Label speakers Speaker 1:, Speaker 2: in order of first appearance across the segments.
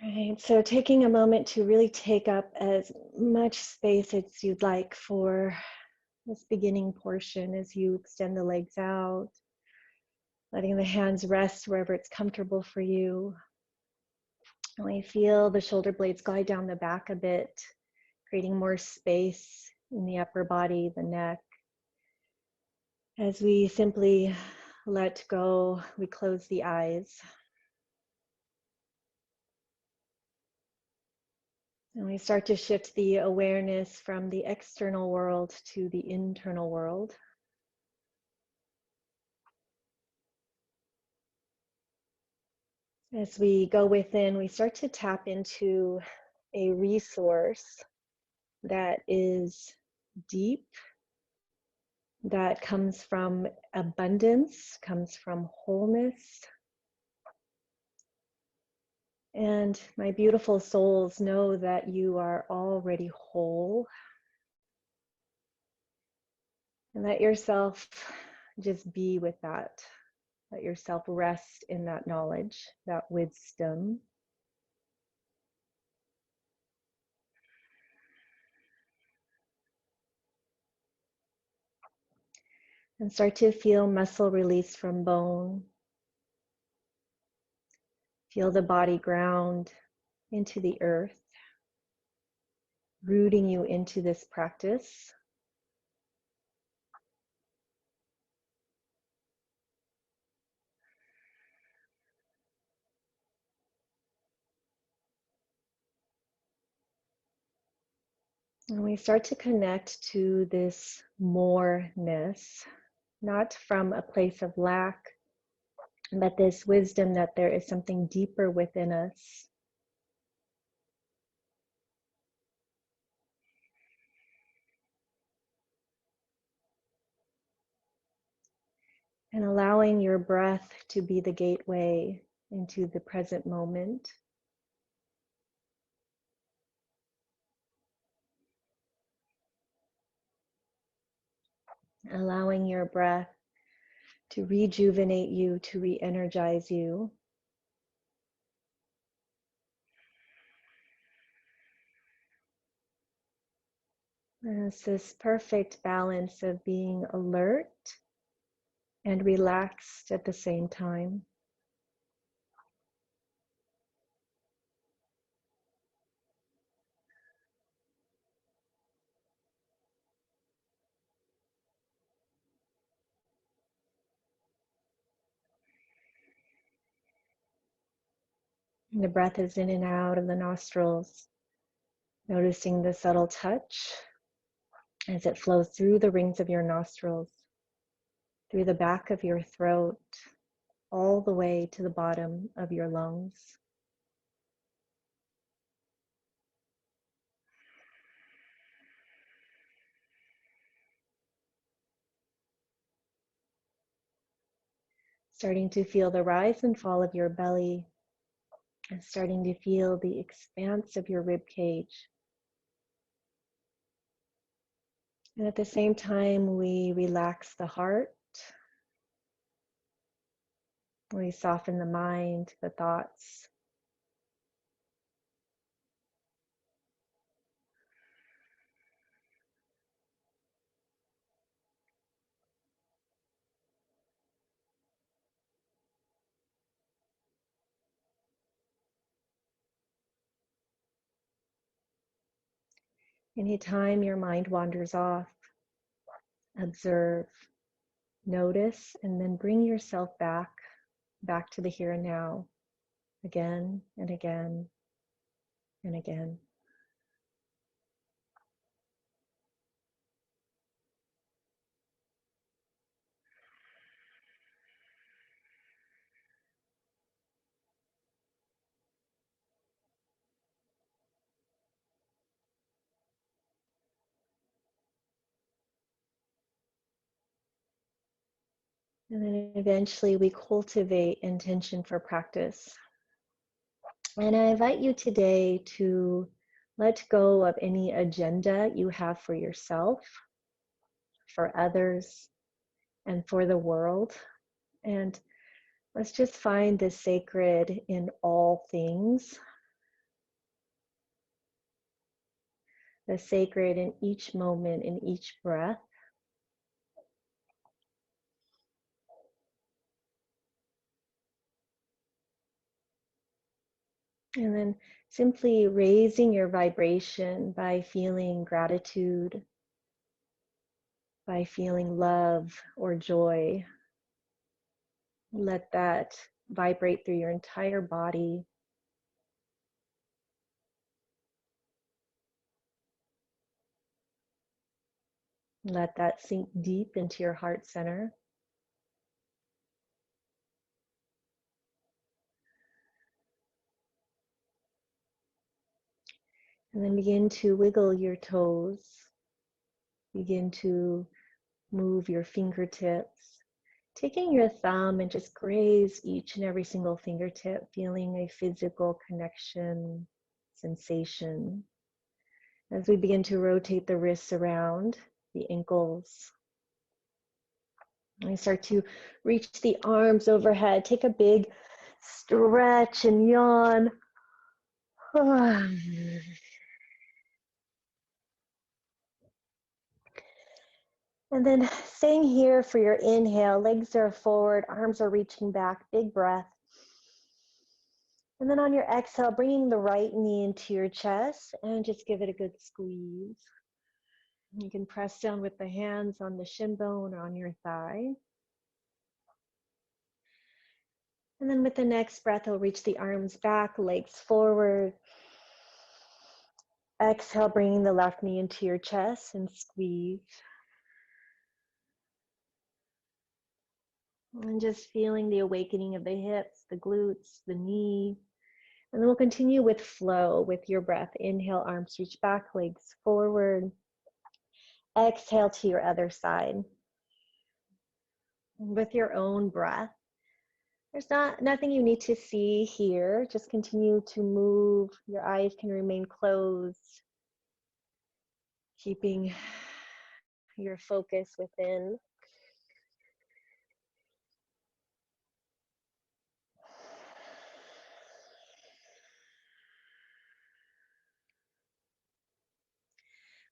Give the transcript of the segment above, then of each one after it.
Speaker 1: Right, so taking a moment to really take up as much space as you'd like for this beginning portion as you extend the legs out, letting the hands rest wherever it's comfortable for you. And we feel the shoulder blades glide down the back a bit, creating more space in the upper body, the neck. As we simply let go, we close the eyes. And we start to shift the awareness from the external world to the internal world. As we go within, we start to tap into a resource that is deep, that comes from abundance, comes from wholeness. And my beautiful souls, know that you are already whole. And let yourself just be with that. Let yourself rest in that knowledge, that wisdom. And start to feel muscle release from bone. Feel the body ground into the earth, rooting you into this practice. And we start to connect to this more-ness, not from a place of lack, but this wisdom that there is something deeper within us. And allowing your breath to be the gateway into the present moment. Allowing your breath to rejuvenate you, to re-energize you. And it's this perfect balance of being alert and relaxed at the same time. And the breath is in and out of the nostrils, noticing the subtle touch as it flows through the rings of your nostrils, through the back of your throat, all the way to the bottom of your lungs. Starting to feel the rise and fall of your belly, and starting to feel the expanse of your rib cage. And at the same time, we relax the heart, we soften the mind, the thoughts. Anytime your mind wanders off, observe, notice, and then bring yourself back to the here and now, again and again and again. And then eventually we cultivate intention for practice. And I invite you today to let go of any agenda you have for yourself, for others, and for the world. And let's just find the sacred in all things. the sacred in each moment, in each breath. And then simply raising your vibration by feeling gratitude, by feeling love or joy. Let that vibrate through your entire body. Let that sink deep into your heart center. And then begin to wiggle your toes. Begin to move your fingertips. Taking your thumb and just graze each and every single fingertip, feeling a physical connection, sensation. As we begin to rotate the wrists around, the ankles. And start to reach the arms overhead. Take a big stretch and yawn. And then staying here for your inhale, legs are forward, arms are reaching back, big breath. And then on your exhale, bringing the right knee into your chest and just give it a good squeeze. You can press down with the hands on the shin bone or on your thigh. And then with the next breath, I'll reach the arms back, legs forward. Exhale, bringing the left knee into your chest and squeeze. And just feeling the awakening of the hips, the glutes, the knee. And then we'll continue with flow with your breath. Inhale, arms reach back, legs forward. Exhale to your other side. With your own breath. There's nothing you need to see here. Just continue to move. Your eyes can remain closed. Keeping your focus within.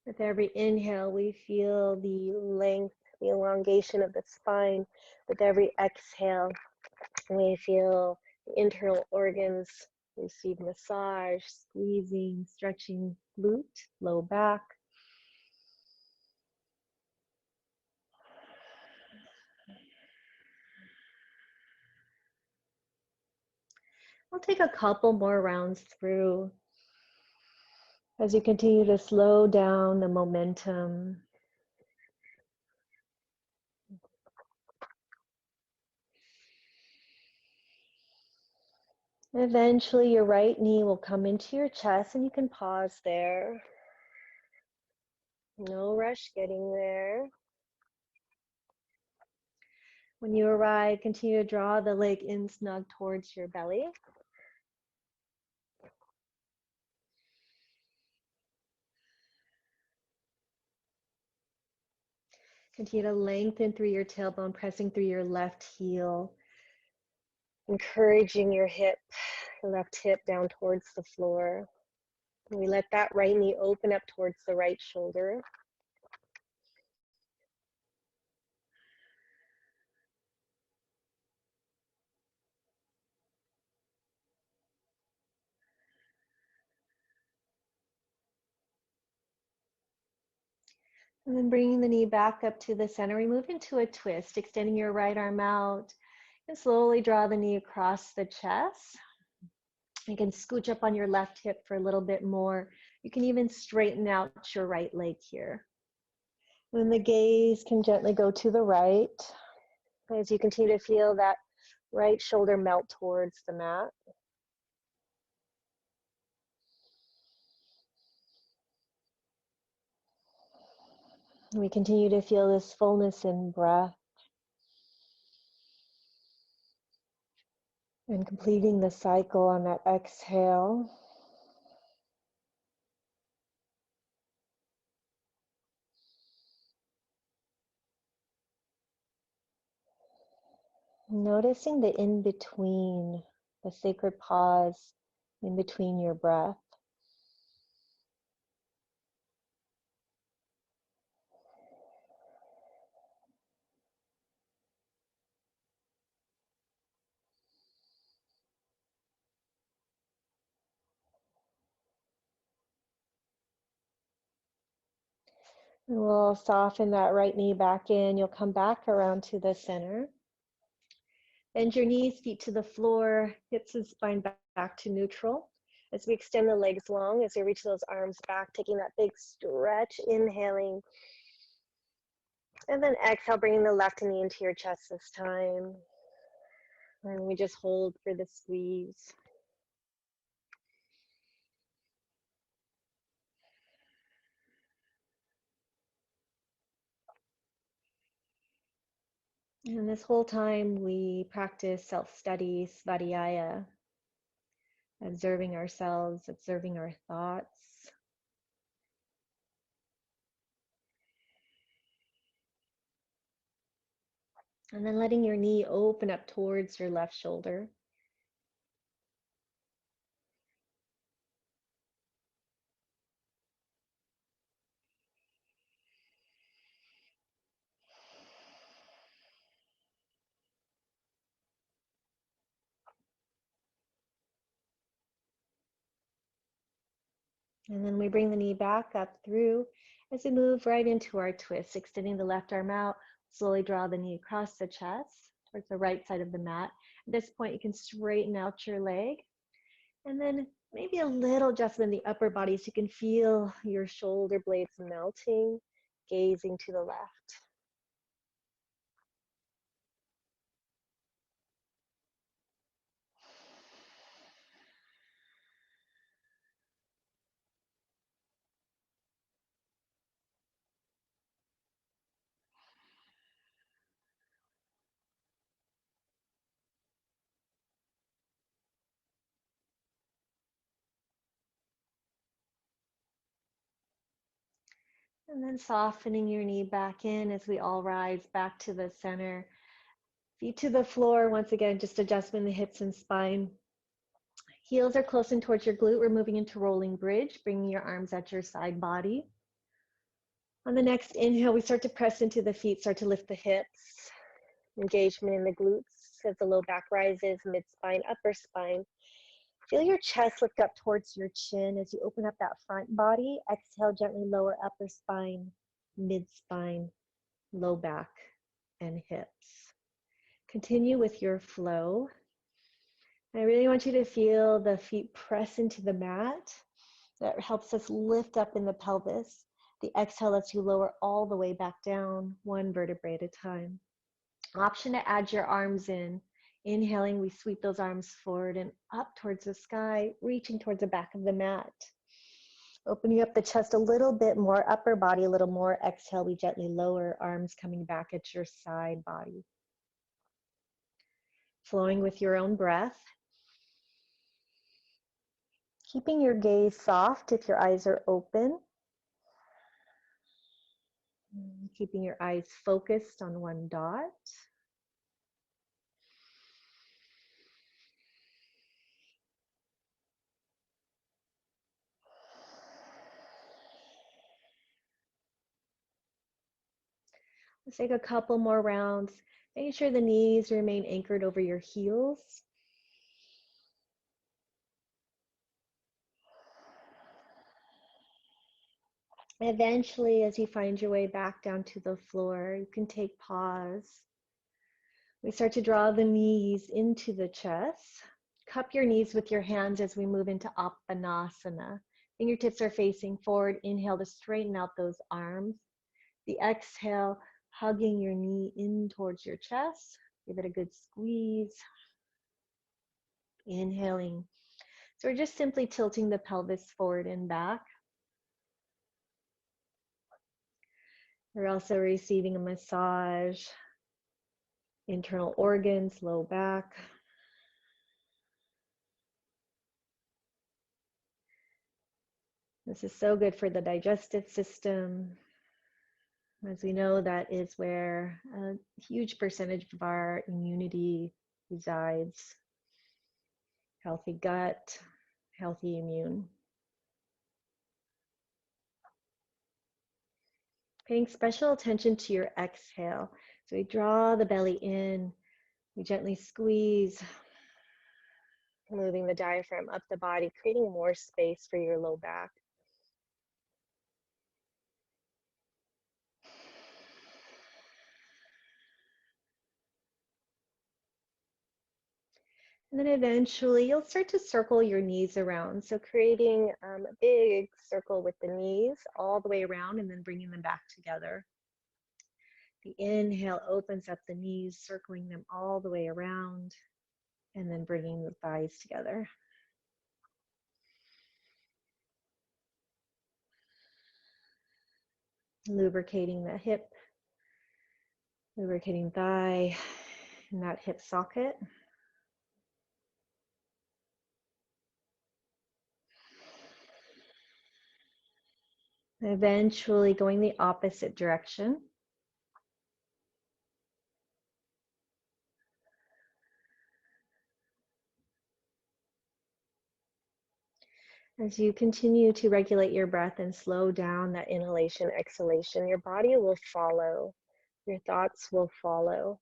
Speaker 1: With every inhale, we feel the length, the elongation of the spine. With every exhale, we feel the internal organs receive massage, squeezing, stretching glute, low back. I'll take a couple more rounds through as you continue to slow down the momentum. Eventually, your right knee will come into your chest and you can pause there. No rush getting there. When you arrive, continue to draw the leg in snug towards your belly. Continue to lengthen through your tailbone, pressing through your left heel. Encouraging your left hip down towards the floor. And we let that right knee open up towards the right shoulder. And then bringing the knee back up to the center, we move into a twist, extending your right arm out. And slowly draw the knee across the chest. You can scooch up on your left hip for a little bit more. You can even straighten out your right leg here. Then the gaze can gently go to the right as you continue to feel that right shoulder melt towards the mat. We continue to feel this fullness in breath and completing the cycle on that exhale. Noticing the in-between, the sacred pause in between your breath. And we'll soften that right knee back in. You'll come back around to the center. Bend your knees, feet to the floor, hips and spine back to neutral. As we extend the legs long, as we reach those arms back, taking that big stretch, inhaling. And then exhale, bringing the left knee into your chest this time. And we just hold for the squeeze. And this whole time we practice self-study, svadhyaya, observing ourselves, observing our thoughts. And then letting your knee open up towards your left shoulder. And then we bring the knee back up through as we move right into our twist, extending the left arm out. Slowly draw the knee across the chest towards the right side of the mat. At this point, you can straighten out your leg. And then maybe a little adjustment in the upper body so you can feel your shoulder blades melting, gazing to the left. And then softening your knee back in as we all rise back to the center. Feet to the floor. Once again, just adjustment in the hips and spine. Heels are close in towards your glute. We're moving into rolling bridge, bringing your arms at your side body. On the next inhale, we start to press into the feet, start to lift the hips. Engagement in the glutes as the low back rises, mid-spine, upper spine. Feel your chest lift up towards your chin as you open up that front body. Exhale, gently lower upper spine, mid-spine, low back, and hips. Continue with your flow. I really want you to feel the feet press into the mat. That helps us lift up in the pelvis. The exhale lets you lower all the way back down, one vertebrae at a time. Option to add your arms in. Inhaling, we sweep those arms forward and up towards the sky, reaching towards the back of the mat. Opening up the chest a little bit more, upper body a little more. Exhale, we gently lower, arms coming back at your side body. Flowing with your own breath. Keeping your gaze soft if your eyes are open. Keeping your eyes focused on one dot. Let's take a couple more rounds. Making sure the knees remain anchored over your heels. Eventually, as you find your way back down to the floor, you can take pause. We start to draw the knees into the chest. Cup your knees with your hands as we move into Appanasana. Fingertips are facing forward. Inhale to straighten out those arms. The exhale, hugging your knee in towards your chest. Give it a good squeeze. Inhaling. So we're just simply tilting the pelvis forward and back. We're also receiving a massage, internal organs, low back. This is so good for the digestive system. As we know, that is where a huge percentage of our immunity resides. Healthy gut, healthy immune. Paying special attention to your exhale. So we draw the belly in, we gently squeeze, moving the diaphragm up the body, creating more space for your low back. And then eventually you'll start to circle your knees around. So creating a big circle with the knees all the way around and then bringing them back together. The inhale opens up the knees, circling them all the way around and then bringing the thighs together. Lubricating the hip, lubricating thigh and that hip socket. Eventually going the opposite direction. As you continue to regulate your breath and slow down that inhalation, exhalation, your body will follow. Your thoughts will follow.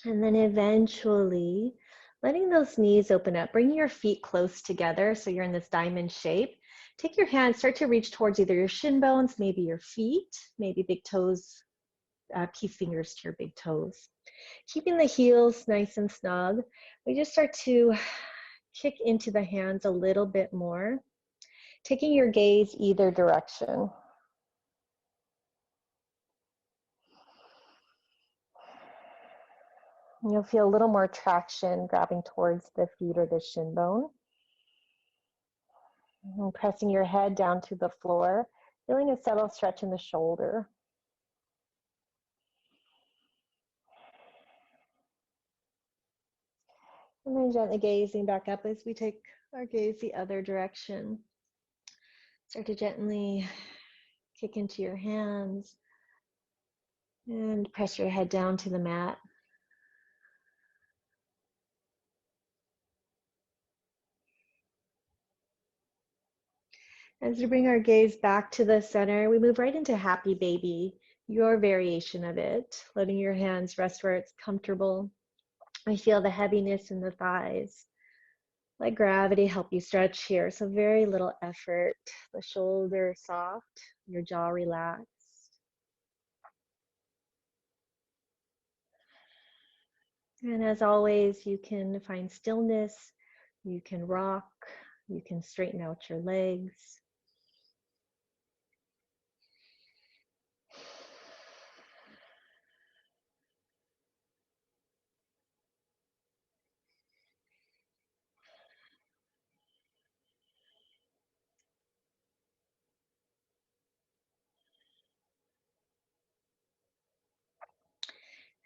Speaker 1: And then eventually letting those knees open up, bringing your feet close together so you're in this diamond shape. Take your hands, start to reach towards either your shin bones, maybe your feet, maybe big toes, key fingers to your big toes. Keeping the heels nice and snug, we just start to kick into the hands a little bit more, taking your gaze either direction. You'll feel a little more traction grabbing towards the feet or the shin bone. And pressing your head down to the floor, feeling a subtle stretch in the shoulder. And then gently gazing back up as we take our gaze the other direction. Start to gently kick into your hands and press your head down to the mat. As we bring our gaze back to the center, we move right into happy baby, your variation of it, letting your hands rest where it's comfortable. I feel the heaviness in the thighs. Let gravity help you stretch here. So very little effort. The shoulder soft, your jaw relaxed. And as always, you can find stillness, you can rock, you can straighten out your legs.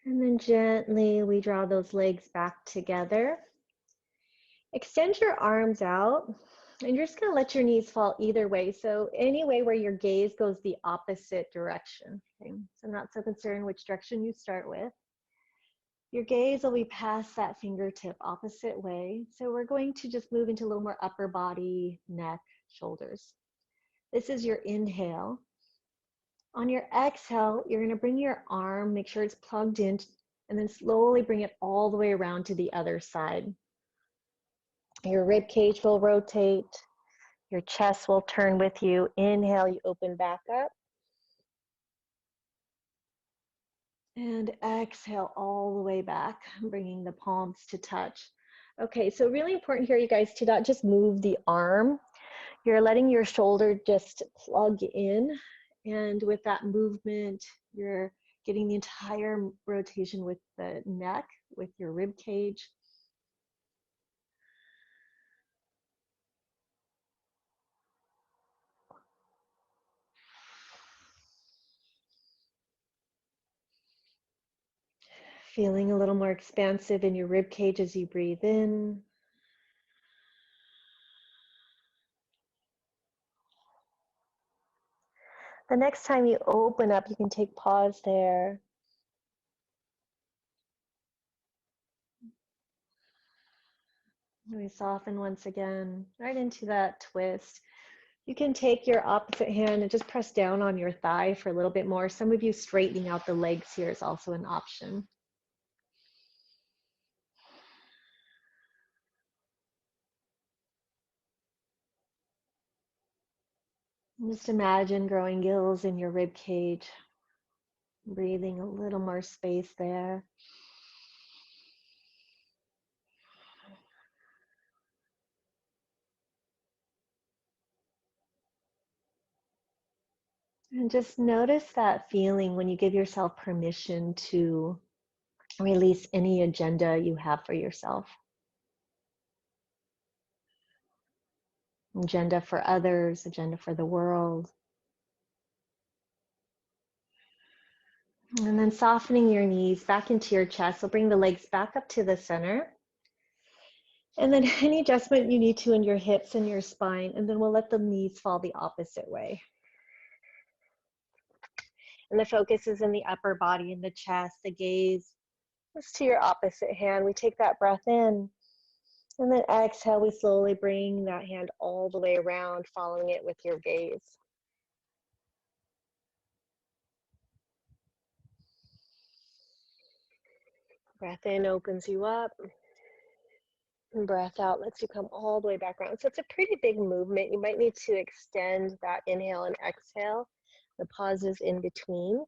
Speaker 1: And then gently we draw those legs back together. Extend your arms out and you're just going to let your knees fall either way. So any way where your gaze goes the opposite direction. Okay? So I'm not so concerned which direction you start with. Your gaze will be past that fingertip opposite way. So we're going to just move into a little more upper body, neck, shoulders. This is your inhale. On your exhale, you're going to bring your arm, make sure it's plugged in, and then slowly bring it all the way around to the other side. Your rib cage will rotate. Your chest will turn with you. Inhale, you open back up. And exhale all the way back, bringing the palms to touch. Okay, so really important here, you guys, to not just move the arm. You're letting your shoulder just plug in. And with that movement, you're getting the entire rotation with the neck, with your rib cage. Feeling a little more expansive in your rib cage as you breathe in. The next time you open up, you can take pause there. We soften once again, right into that twist. You can take your opposite hand and just press down on your thigh for a little bit more. Some of you straightening out the legs here is also an option. Just imagine growing gills in your rib cage, breathing a little more space there. And just notice that feeling when you give yourself permission to release any agenda you have for yourself. Agenda for others, agenda for the world. And then softening your knees back into your chest. So bring the legs back up to the center. And then any adjustment you need to in your hips and your spine. And then we'll let the knees fall the opposite way. And the focus is in the upper body, in the chest, the gaze is to your opposite hand. We take that breath in. And then exhale, we slowly bring that hand all the way around, following it with your gaze. Breath in opens you up. And breath out lets you come all the way back around. So it's a pretty big movement. You might need to extend that inhale and exhale, the pauses in between.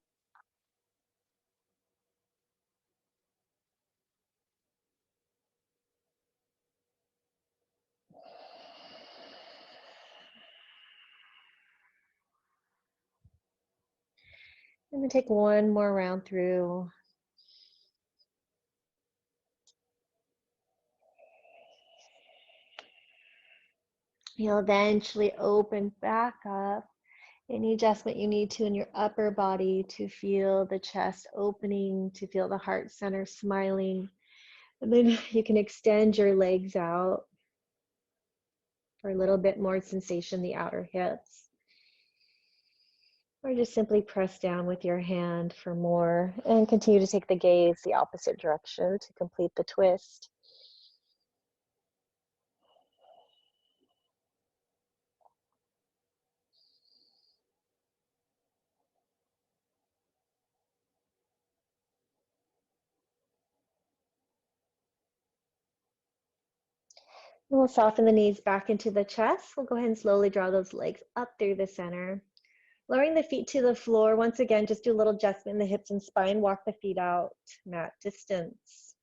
Speaker 1: And then take one more round through. You'll eventually open back up. Any adjustment you need to in your upper body to feel the chest opening, to feel the heart center smiling. And then you can extend your legs out for a little bit more sensation in the outer hips. Or just simply press down with your hand for more and continue to take the gaze the opposite direction to complete the twist. We'll soften the knees back into the chest. We'll go ahead and slowly draw those legs up through the center. Lowering the feet to the floor. Once again, just do a little adjustment in the hips and spine. Walk the feet out, mat distance.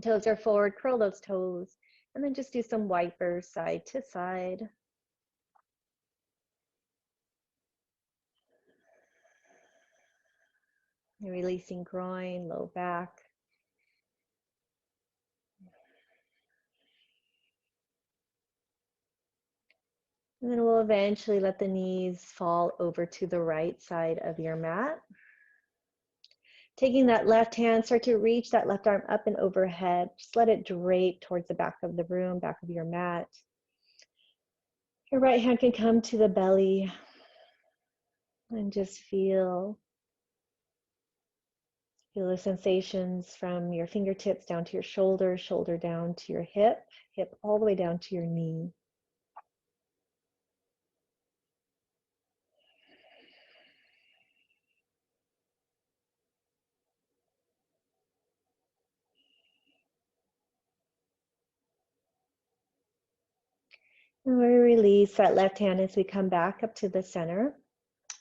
Speaker 1: Toes are forward, curl those toes. And then just do some wipers side to side. You're releasing groin, low back. And then we'll eventually let the knees fall over to the right side of your mat. Taking that left hand, start to reach that left arm up and overhead. Just let it drape towards the back of the room, back of your mat. Your right hand can come to the belly and just feel the sensations from your fingertips down to your shoulder, shoulder down to your hip, hip all the way down to your knee. And we release that left hand as we come back up to the center,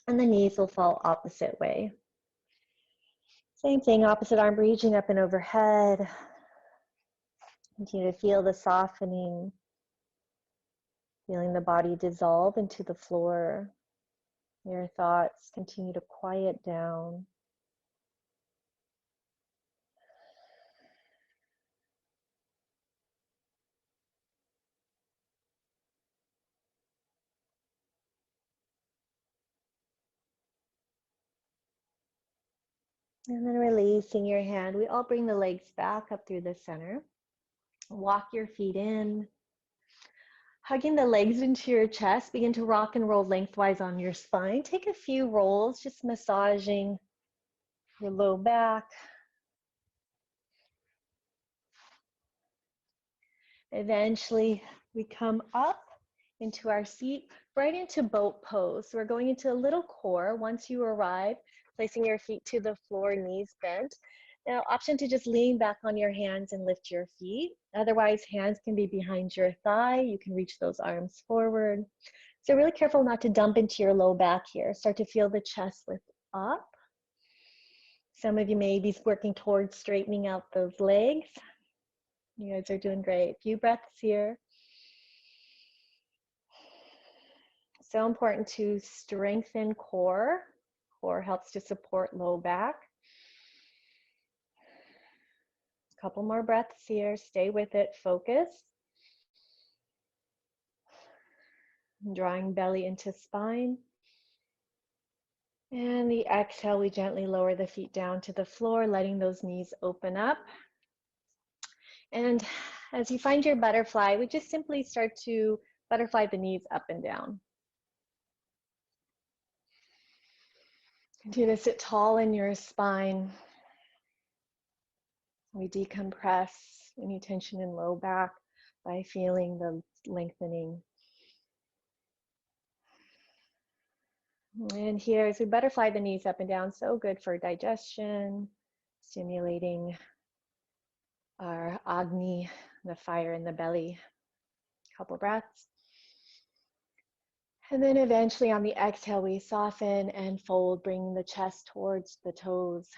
Speaker 1: and the knees will fall opposite way. Same thing, opposite arm reaching up and overhead. Continue to feel the softening, feeling the body dissolve into the floor. Your thoughts continue to quiet down. And then releasing your hand, we all bring the legs back up through the center. Walk your feet in. Hugging the legs into your chest, begin to rock and roll lengthwise on your spine. Take a few rolls, just massaging your low back. Eventually, we come up into our seat, right into boat pose. So we're going into a little core. Once you arrive, placing your feet to the floor, knees bent. Now, option to just lean back on your hands and lift your feet. Otherwise, hands can be behind your thigh. You can reach those arms forward. So really careful not to dump into your low back here. Start to feel the chest lift up. Some of you may be working towards straightening out those legs. You guys are doing great. Few breaths here. So important to strengthen core. Core helps to support low back. A couple more breaths here. Stay with it. Focus. Drawing belly into spine. And the exhale, we gently lower the feet down to the floor, letting those knees open up. And as you find your butterfly, we just simply start to butterfly the knees up and down. Continue to sit tall in your spine. We decompress any tension in low back by feeling the lengthening. And here, as we butterfly the knees up and down, so good for digestion, stimulating our Agni, the fire in the belly. Couple breaths. And then eventually on the exhale, we soften and fold, bringing the chest towards the toes.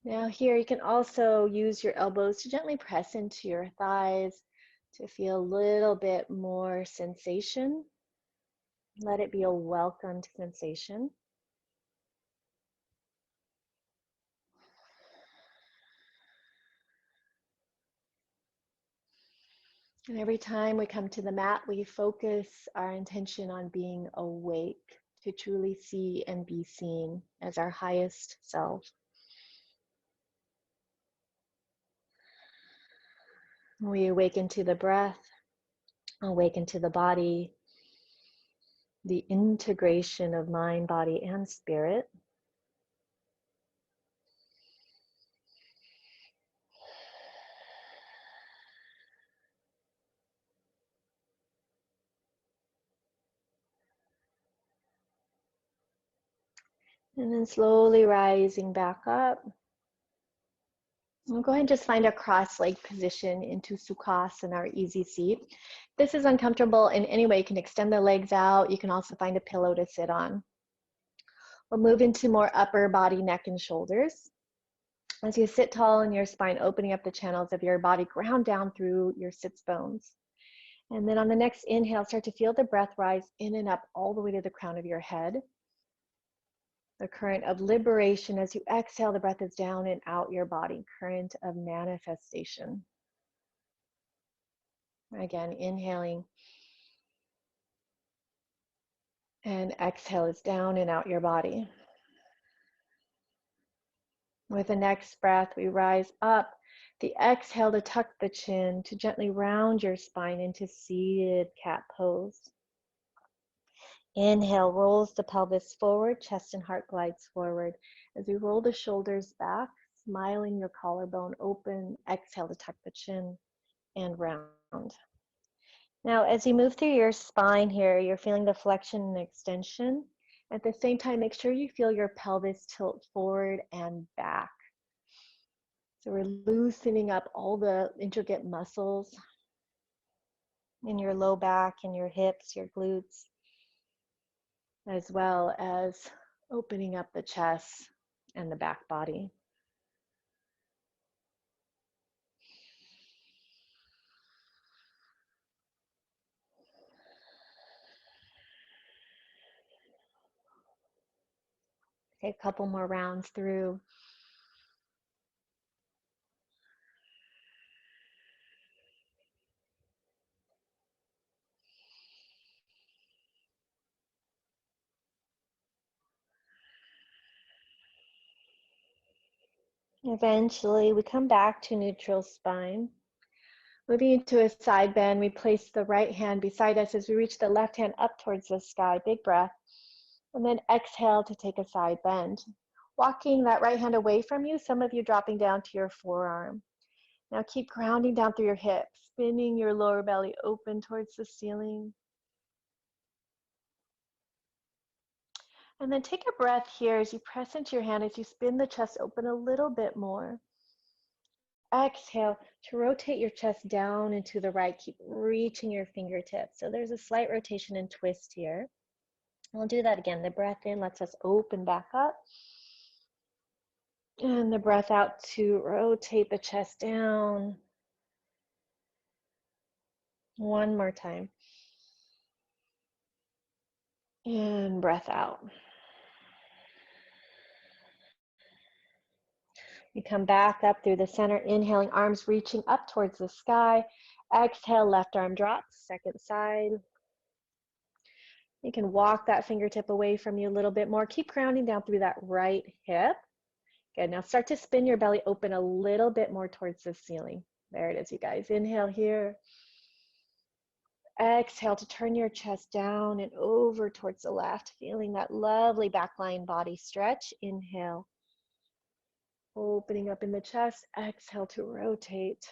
Speaker 1: Now here, you can also use your elbows to gently press into your thighs to feel a little bit more sensation. Let it be a welcomed sensation. And every time we come to the mat, we focus our intention on being awake, to truly see and be seen as our highest self. We awaken to the breath, awaken to the body, the integration of mind, body, and spirit. And then slowly rising back up. We'll go ahead and just find a cross-leg position into Sukhasana, our easy seat. If this is uncomfortable in any way, you can extend the legs out. You can also find a pillow to sit on. We'll move into more upper body, neck, and shoulders. As you sit tall in your spine, opening up the channels of your body, ground down through your sits bones. And then on the next inhale, start to feel the breath rise in and up all the way to the crown of your head. The current of liberation. As you exhale, the breath is down and out your body. Current of manifestation. Again, inhaling. And exhale is down and out your body. With the next breath, we rise up. The exhale to tuck the chin, to gently round your spine into seated cat pose. Inhale, rolls the pelvis forward, chest and heart glides forward. As we roll the shoulders back, smiling your collarbone open, exhale to tuck the chin and round. Now, as you move through your spine here, you're feeling the flexion and extension. At the same time, make sure you feel your pelvis tilt forward and back. So we're loosening up all the intricate muscles in your low back, in your hips, your glutes, as well as opening up the chest and the back body. Okay, a couple more rounds through. Eventually, we come back to neutral spine. Moving into a side bend, we place the right hand beside us as we reach the left hand up towards the sky. Big breath. And then exhale to take a side bend. Walking that right hand away from you, some of you dropping down to your forearm. Now keep grounding down through your hips, spinning your lower belly open towards the ceiling. And then take a breath here as you press into your hand, as you spin the chest open a little bit more. exhale to rotate your chest down and to the right. Keep reaching your fingertips. So there's a slight rotation and twist here. We'll do that again. The breath in lets us open back up. And the breath out to rotate the chest down. One more time. And breath out. We come back up through the center, inhaling, arms reaching up towards the sky. Exhale, left arm drops, second side. You can walk that fingertip away from you a little bit more. Keep grounding down through that right hip. Good, now start to spin your belly open a little bit more towards the ceiling. There it is, you guys. Inhale here. Exhale to turn your chest down and over towards the left, feeling that lovely backline body stretch. Inhale. Opening up in the chest, exhale to rotate.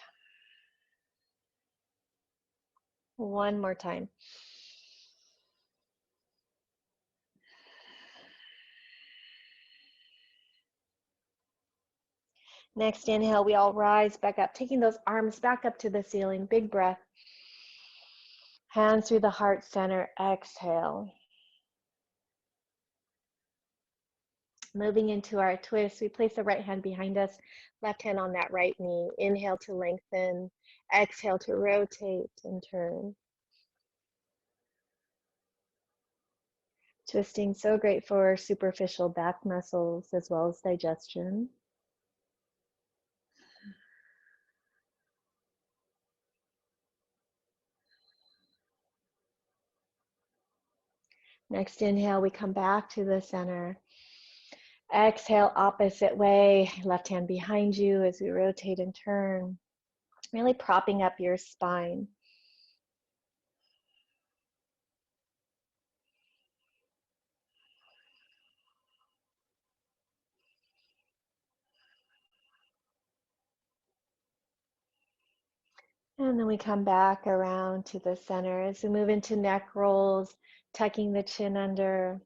Speaker 1: One more time. Next inhale, we all rise back up, taking those arms back up to the ceiling. Big breath. Hands through the heart center, exhale. Moving into our twist, we place the right hand behind us, left hand on that right knee. Inhale to lengthen, exhale to rotate and turn. Twisting, so great for superficial back muscles as well as digestion. Next inhale, we come back to the center. Exhale, opposite way, left hand behind you as we rotate and turn. Really propping up your spine. And then we come back around to the center as we move into neck rolls, tucking the chin under,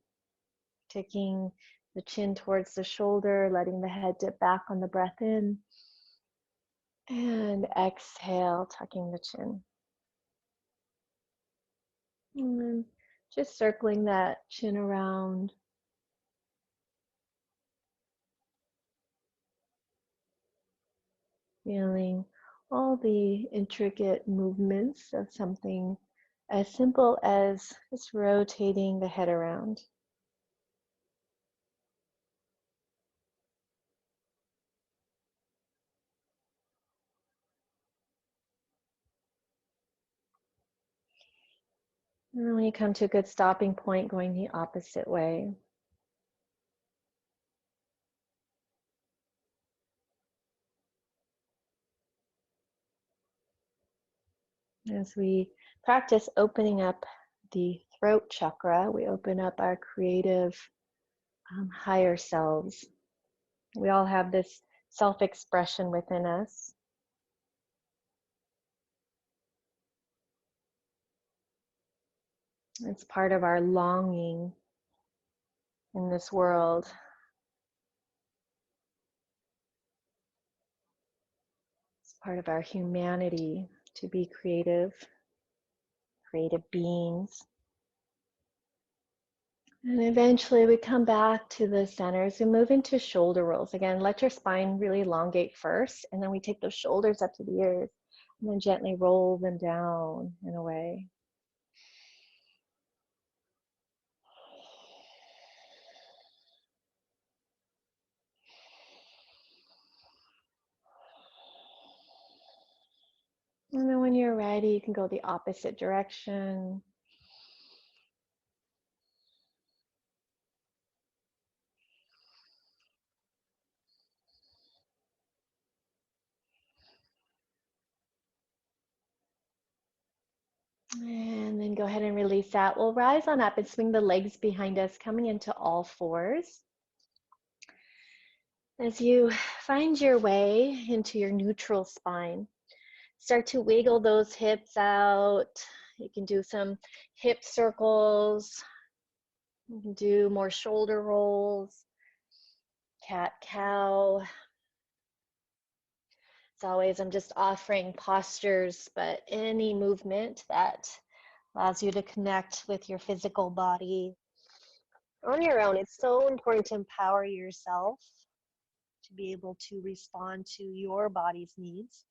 Speaker 1: taking the chin towards the shoulder, letting the head dip back on the breath in. And exhale, tucking the chin. And then just circling that chin around. Feeling all the intricate movements of something as simple as just rotating the head around. And then when you come to a good stopping point, going the opposite way. As we practice opening up the throat chakra, we open up our creative higher selves. We all have this self-expression within us. It's part of our longing in this world. It's part of our humanity to be creative beings. And eventually we come back to the center as we move into shoulder rolls. Again, let your spine really elongate first, and then we take those shoulders up to the ears and then gently roll them down and away. And then when you're ready, you can go the opposite direction. And then go ahead and release that. We'll rise on up and swing the legs behind us, coming into all fours. As you find your way into your neutral spine, start to wiggle those hips out. You can do some hip circles. You can do more shoulder rolls, cat-cow. As always, I'm just offering postures, but any movement that allows you to connect with your physical body on your own. It's so important to empower yourself to be able to respond to your body's needs.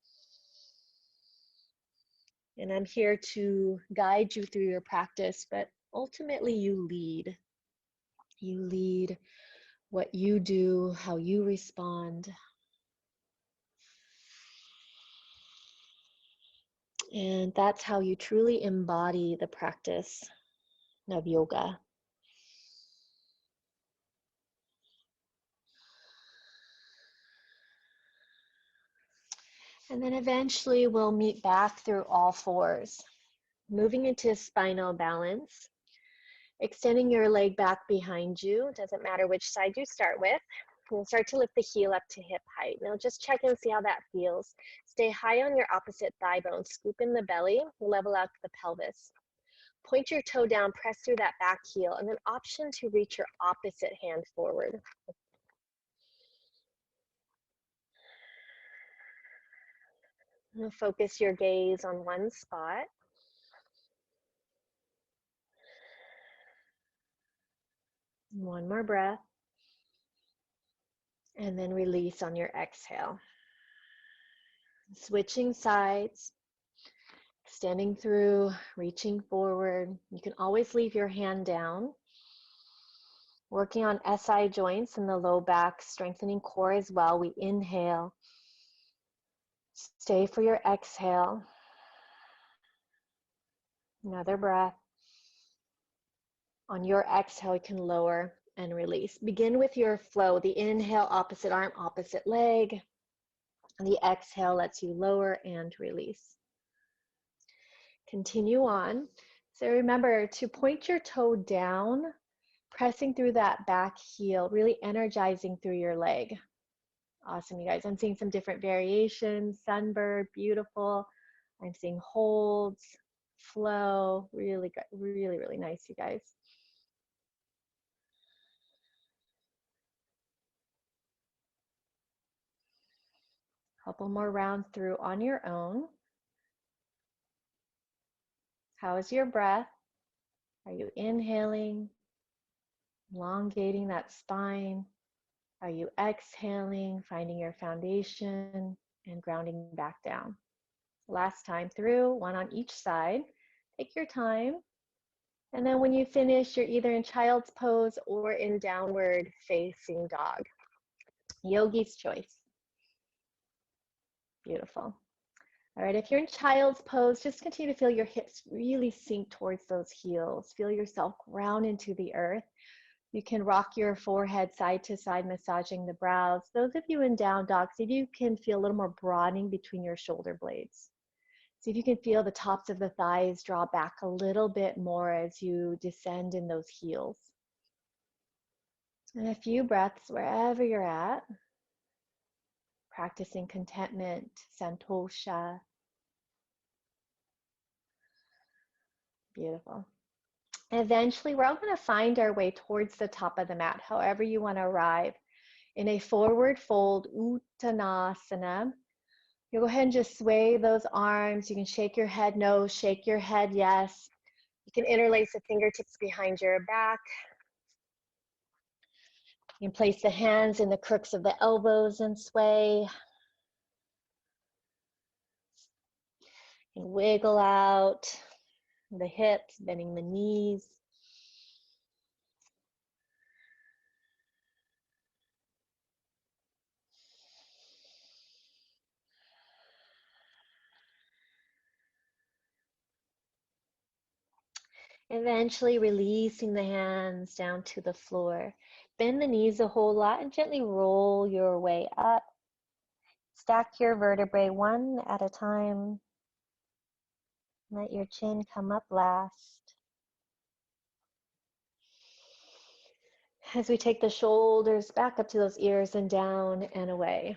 Speaker 1: And I'm here to guide you through your practice, but ultimately you lead. You lead what you do, how you respond. And that's how you truly embody the practice of yoga. And then eventually we'll meet back through all fours, moving into spinal balance, extending your leg back behind you. Doesn't matter which side you start with. We'll start to lift the heel up to hip height. Now just check and see how that feels. Stay high on your opposite thigh bone. Scoop in the belly, level out the pelvis. Point your toe down, press through that back heel, and then option to reach your opposite hand forward. Focus your gaze on one spot. One more breath. And then release on your exhale. Switching sides, extending through, reaching forward. You can always leave your hand down. Working on SI joints in the low back, strengthening core as well. We inhale. Stay for your exhale. Another breath. On your exhale, you can lower and release. Begin with your flow. The inhale, opposite arm, opposite leg. And the exhale lets you lower and release. Continue on. So remember to point your toe down, pressing through that back heel, really energizing through your leg. Awesome, you guys. I'm seeing some different variations. Sunbird, beautiful. I'm seeing holds, flow, really good, really, really nice, you guys. Couple more rounds through on your own. How is your breath? Are you inhaling, elongating that spine? Are you exhaling, finding your foundation and grounding back down? Last time through, one on each side. Take your time. And then when you finish, you're either in child's pose or in downward facing dog. Yogi's choice. Beautiful. All right, if you're in child's pose, just continue to feel your hips really sink towards those heels. Feel yourself ground into the earth. You can rock your forehead side to side, massaging the brows. Those of you in down dog, see if you can feel a little more broadening between your shoulder blades. See if you can feel the tops of the thighs draw back a little bit more as you descend in those heels. And a few breaths wherever you're at, practicing contentment, santosha. Beautiful. Eventually, we're all going to find our way towards the top of the mat, however you want to arrive. In a forward fold, Uttanasana, you'll go ahead and just sway those arms. You can shake your head no, shake your head yes. You can interlace the fingertips behind your back. You can place the hands in the crooks of the elbows and sway. You can wiggle out the hips, bending the knees. Eventually releasing the hands down to the floor. Bend the knees a whole lot and gently roll your way up. Stack your vertebrae one at a time. Let your chin come up last. As we take the shoulders back up to those ears and down and away.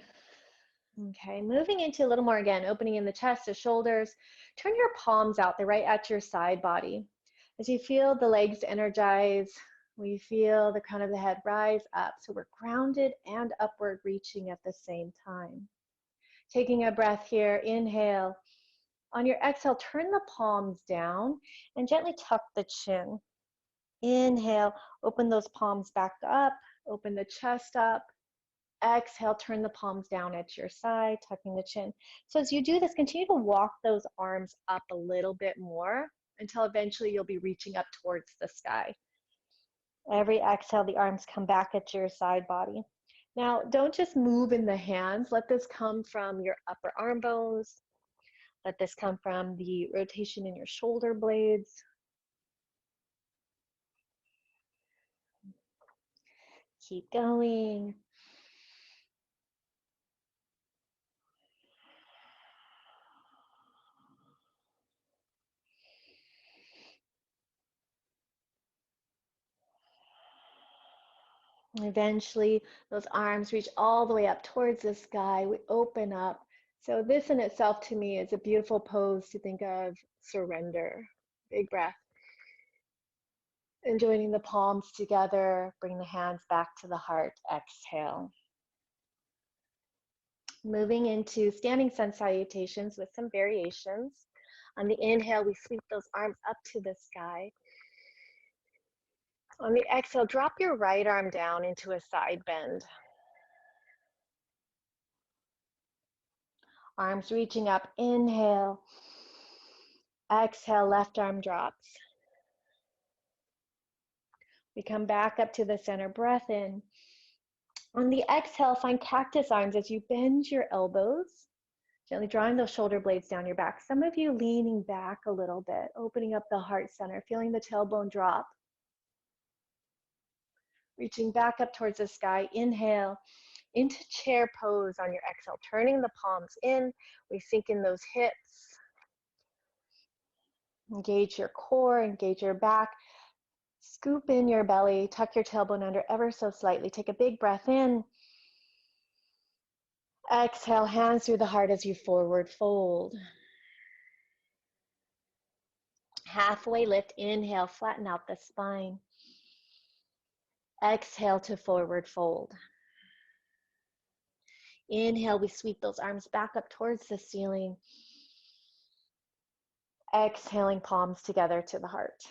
Speaker 1: Okay, moving into a little more again, opening in the chest, the shoulders. Turn your palms out, they're right at your side body. As you feel the legs energize, we feel the crown of the head rise up. So we're grounded and upward reaching at the same time. Taking a breath here, inhale. On your exhale, turn the palms down and gently tuck the chin. Inhale, open those palms back up, open the chest up. Exhale, turn the palms down at your side, tucking the chin. So as you do this, continue to walk those arms up a little bit more until eventually you'll be reaching up towards the sky. Every exhale, the arms come back at your side body. Now, don't just move in the hands. Let this come from your upper arm bones. Let this come from the rotation in your shoulder blades. Keep going. Eventually, those arms reach all the way up towards the sky. We open up. So this in itself to me is a beautiful pose to think of surrender. Big breath. And joining the palms together, bring the hands back to the heart. Exhale. Moving into standing sun salutations with some variations. On the inhale, we sweep those arms up to the sky. On the exhale, drop your right arm down into a side bend. Arms reaching up, inhale. Exhale, left arm drops. We come back up to the center, breath in. On the exhale, find cactus arms as you bend your elbows, gently drawing those shoulder blades down your back. Some of you leaning back a little bit, opening up the heart center, feeling the tailbone drop. Reaching back up towards the sky, inhale into chair pose on your exhale, turning the palms in. We sink in those hips. Engage your core, engage your back. Scoop in your belly, tuck your tailbone under ever so slightly. Take a big breath in. Exhale, hands through the heart as you forward fold. Halfway lift, inhale, flatten out the spine. Exhale to forward fold. Inhale, we sweep those arms back up towards the ceiling. Exhaling, palms together to the heart.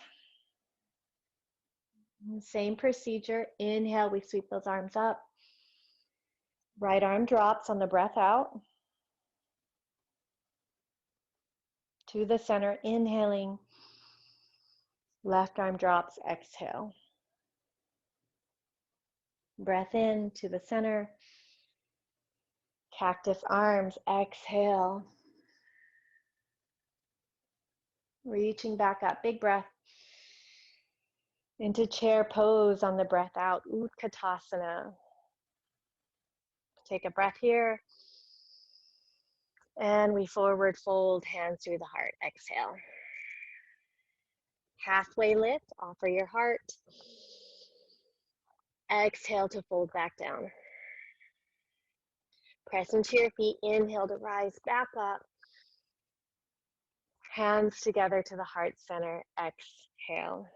Speaker 1: Same procedure. Inhale, we sweep those arms up. Right arm drops on the breath out. To the center, inhaling. Left arm drops, exhale. Breath in to the center. Cactus arms, exhale. Reaching back up, big breath. Into chair pose on the breath out, Utkatasana. Take a breath here. And we forward fold, hands through the heart, exhale. Halfway lift, offer your heart. Exhale to fold back down. Press into your feet, inhale to rise back up. Hands together to the heart center, exhale.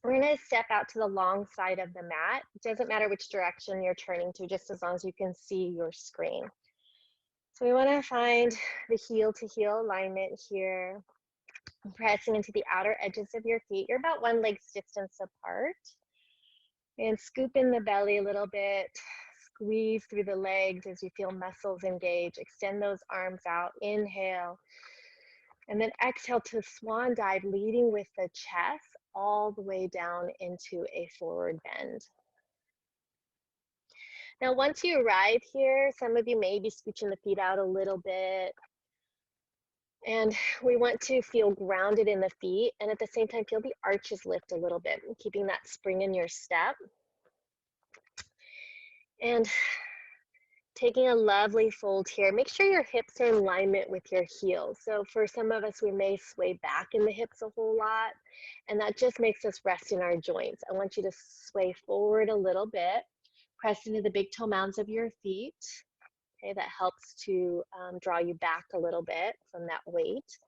Speaker 1: We're going to step out to the long side of the mat. It doesn't matter which direction you're turning to, just as long as you can see your screen. So we want to find the heel to heel alignment here. Pressing into the outer edges of your feet. You're about one leg's distance apart. And scoop in the belly a little bit. Squeeze through the legs as you feel muscles engage. Extend those arms out. Inhale. And then exhale to swan dive, leading with the chest all the way down into a forward bend. Now, once you arrive here, some of you may be scooching the feet out a little bit. And we want to feel grounded in the feet and at the same time feel the arches lift a little bit, keeping that spring in your step. And taking a lovely fold here. Make sure your hips are in alignment with your heels. So for some of us, we may sway back in the hips a whole lot, and that just makes us rest in our joints. I want you to sway forward a little bit, press into the big toe mounds of your feet. Okay, that helps to draw you back a little bit from that weight.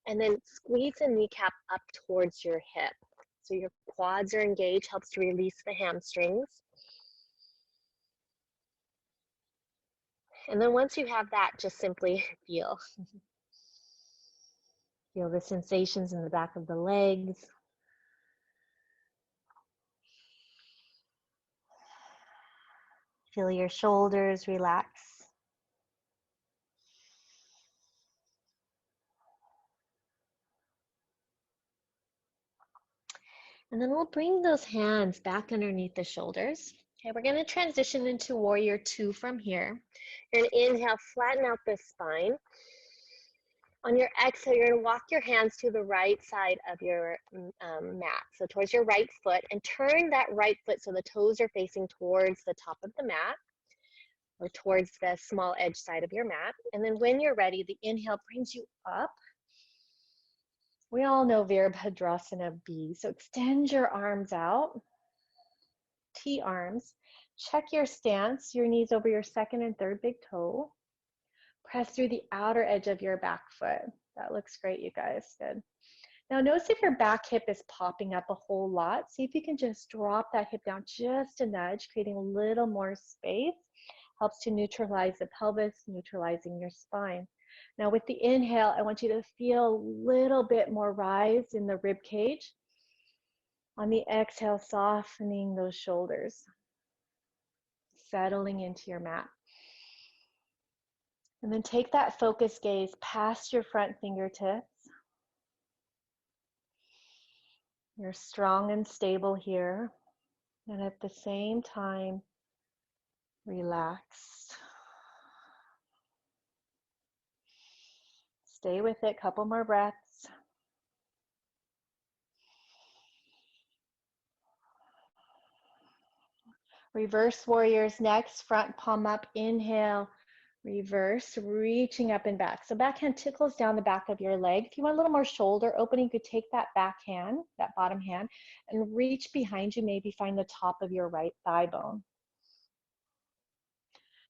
Speaker 1: And then squeeze the kneecap up towards your hip. So your quads are engaged, helps to release the hamstrings.
Speaker 2: And then once you have that, just simply feel. Feel the sensations in the back of the legs. Feel your shoulders relax. And then we'll bring those hands back underneath the shoulders. Okay, we're going to transition into Warrior Two from here. You're going to inhale, flatten out the spine. On your exhale, you're going to walk your hands to the right side of your mat, so towards your right foot, and turn that right foot so the toes are facing towards the top of the mat or towards the small edge side of your mat. And then when you're ready, the inhale brings you up. We all know Virabhadrasana B, so extend your arms out, T arms. Check your stance, your knees over your second and third big toe. Press through the outer edge of your back foot. That looks great, you guys. Good. Now notice if your back hip is popping up a whole lot. See if you can just drop that hip down just a nudge, creating a little more space. Helps to neutralize the pelvis, neutralizing your spine. Now with the inhale, I want you to feel a little bit more rise in the rib cage. On the exhale, softening those shoulders, settling into your mat. And then take that focus gaze past your front fingertips. You're strong and stable here. And at the same time, relaxed. Stay with it, couple more breaths. Reverse warriors next, front palm up, inhale, reverse, reaching up and back. So backhand tickles down the back of your leg. If you want a little more shoulder opening, you could take that back hand, that bottom hand, and reach behind you, maybe find the top of your right thigh bone.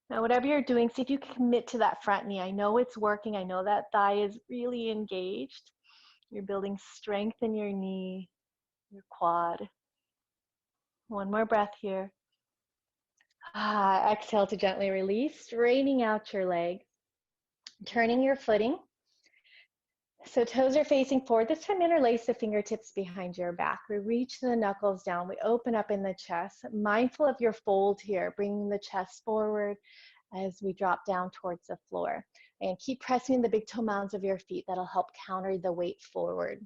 Speaker 2: Now, whatever you're doing, see if you can commit to that front knee. I know it's working. I know that thigh is really engaged. You're building strength in your knee, your quad. One more breath here. Exhale to gently release, straightening out your legs, turning your footing. So toes are facing forward. This time interlace the fingertips behind your back. We reach the knuckles down. We open up in the chest. Mindful of your fold here, bringing the chest forward as we drop down towards the floor. And keep pressing the big toe mounds of your feet. That'll help counter the weight forward.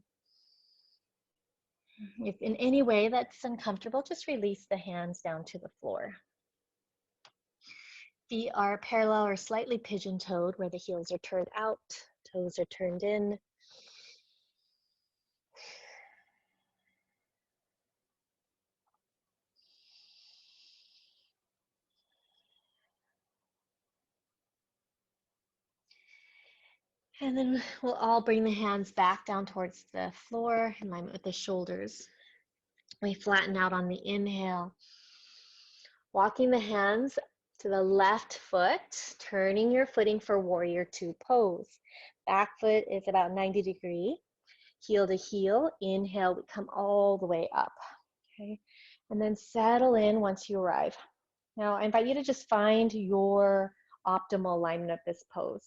Speaker 2: If in any way that's uncomfortable, just release the hands down to the floor. Feet are parallel or slightly pigeon-toed where the heels are turned out, toes are turned in. And then we'll all bring the hands back down towards the floor in line with the shoulders. We flatten out on the inhale. Walking the hands to the left foot, turning your footing for Warrior Two pose. Back foot is about 90 degrees. Heel to heel, inhale, we come all the way up. Okay, and then settle in once you arrive. Now I invite you to just find your optimal alignment of this pose.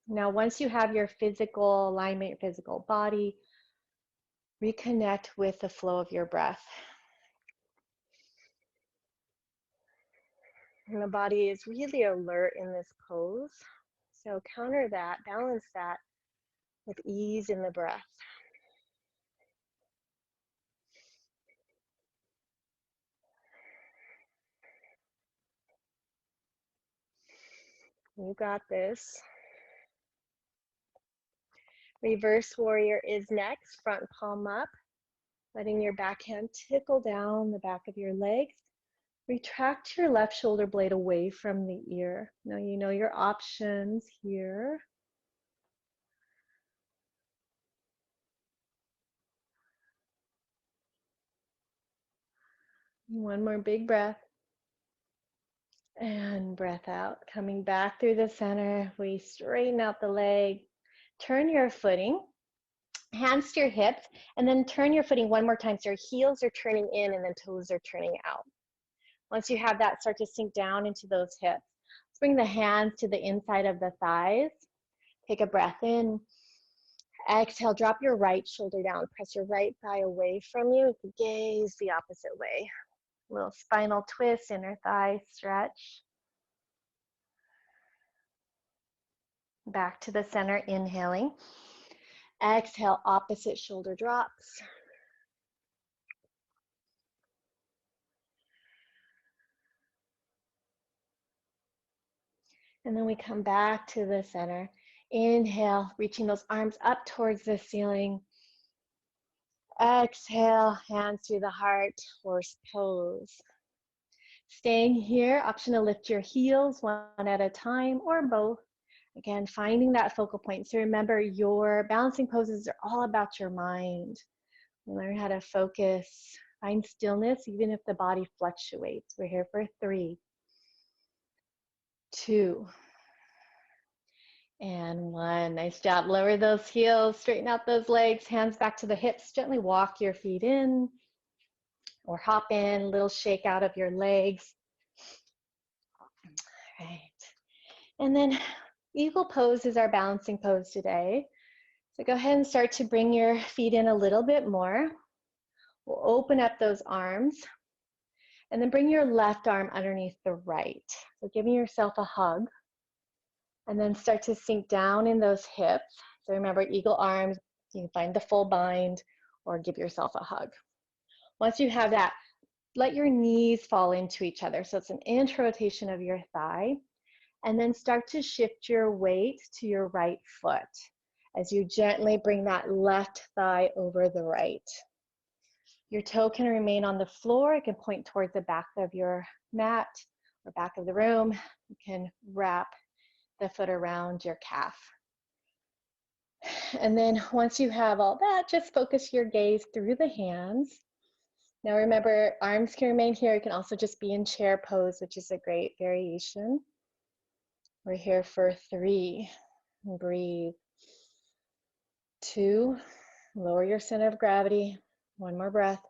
Speaker 2: Now, once you have your physical alignment, your physical body, reconnect with the flow of your breath. And the body is really alert in this pose. So counter that, balance that with ease in the breath. You got this. Reverse warrior is next, front palm up, letting your backhand tickle down the back of your legs. Retract your left shoulder blade away from the ear. Now you know your options here. One more big breath. And breath out. Coming back through the center, we straighten out the leg. Turn your footing, hands to your hips, and then turn your footing one more time so your heels are turning in and then toes are turning out.
Speaker 1: Once you have that, start to sink down into those hips. Let's bring the hands to the inside of the thighs. Take a breath in. Exhale, drop your right shoulder down. Press your right thigh away from you. Gaze the opposite way. Little spinal twist, inner thigh stretch. Back to the center, inhaling. Exhale, opposite shoulder drops. And then we come back to the center. Inhale, reaching those arms up towards the ceiling. Exhale, hands through the heart, horse pose. Staying here, option to lift your heels one at a time or both. Again, finding that focal point. So remember, your balancing poses are all about your mind. Learn how to focus, find stillness, even if the body fluctuates. We're here for 3, 2, and 1. Nice job. Lower those heels, straighten out those legs, hands back to the hips. Gently walk your feet in or hop in, little shake out of your legs. All right. And then eagle pose is our balancing pose today. So go ahead and start to bring your feet in a little bit more. We'll open up those arms and then bring your left arm underneath the right. So giving yourself a hug and then start to sink down in those hips. So remember, eagle arms, you can find the full bind or give yourself a hug. Once you have that, let your knees fall into each other. So it's an intra-rotation of your thigh. And then start to shift your weight to your right foot as you gently bring that left thigh over the right. Your toe can remain on the floor. It can point towards the back of your mat or back of the room. You can wrap the foot around your calf. And then once you have all that, just focus your gaze through the hands. Now remember, arms can remain here. You can also just be in chair pose, which is a great variation. We're here for 3, breathe. 2, lower your center of gravity. 1 more breath.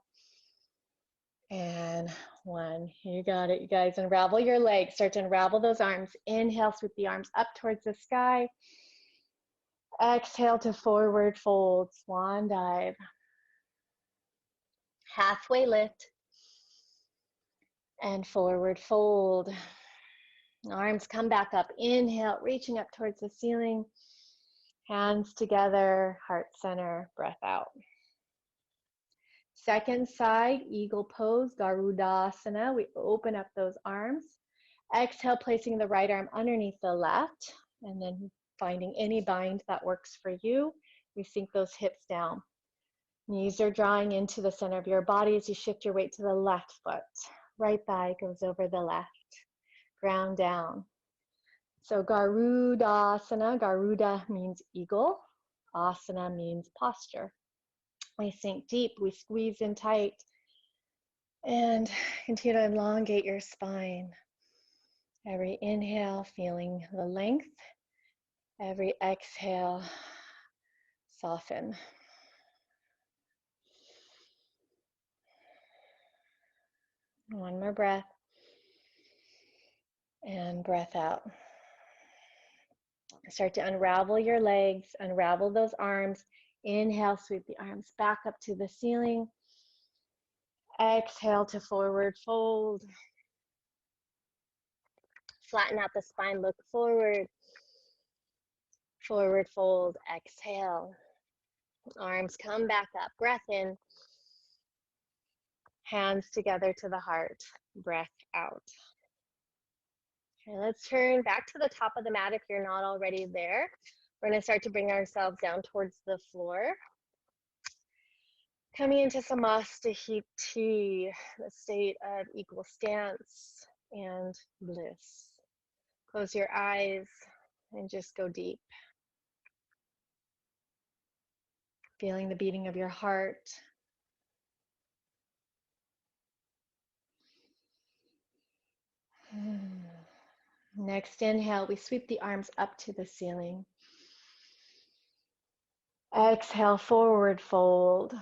Speaker 1: And 1, you got it, you guys. Unravel your legs, start to unravel those arms. Inhale, sweep the arms up towards the sky. Exhale to forward fold, swan dive. Halfway lift. And forward fold. Arms come back up. Inhale, reaching up towards the ceiling. Hands together, heart center, breath out. Second side, eagle pose, Garudasana. We open up those arms. Exhale, placing the right arm underneath the left, and then finding any bind that works for you. We sink those hips down. Knees are drawing into the center of your body as you shift your weight to the left foot. Right thigh goes over the left. Ground down. So Garudasana, Garuda means eagle. Asana means posture. We sink deep, we squeeze in tight, and continue to elongate your spine. Every inhale, feeling the length. Every exhale, soften. One more breath. And breath out. Start to unravel your legs, unravel those arms. Inhale, sweep the arms back up to the ceiling. Exhale to forward fold. Flatten out the spine, look forward. Forward fold, exhale. Arms come back up, breath in. Hands together to the heart, breath out. Okay, let's turn back to the top of the mat if you're not already there. We're going to start to bring ourselves down towards the floor. Coming into Samastahiti, the state of equal stance and bliss. Close your eyes and just go deep. Feeling the beating of your heart. Next inhale, we sweep the arms up to the ceiling. Exhale, forward fold.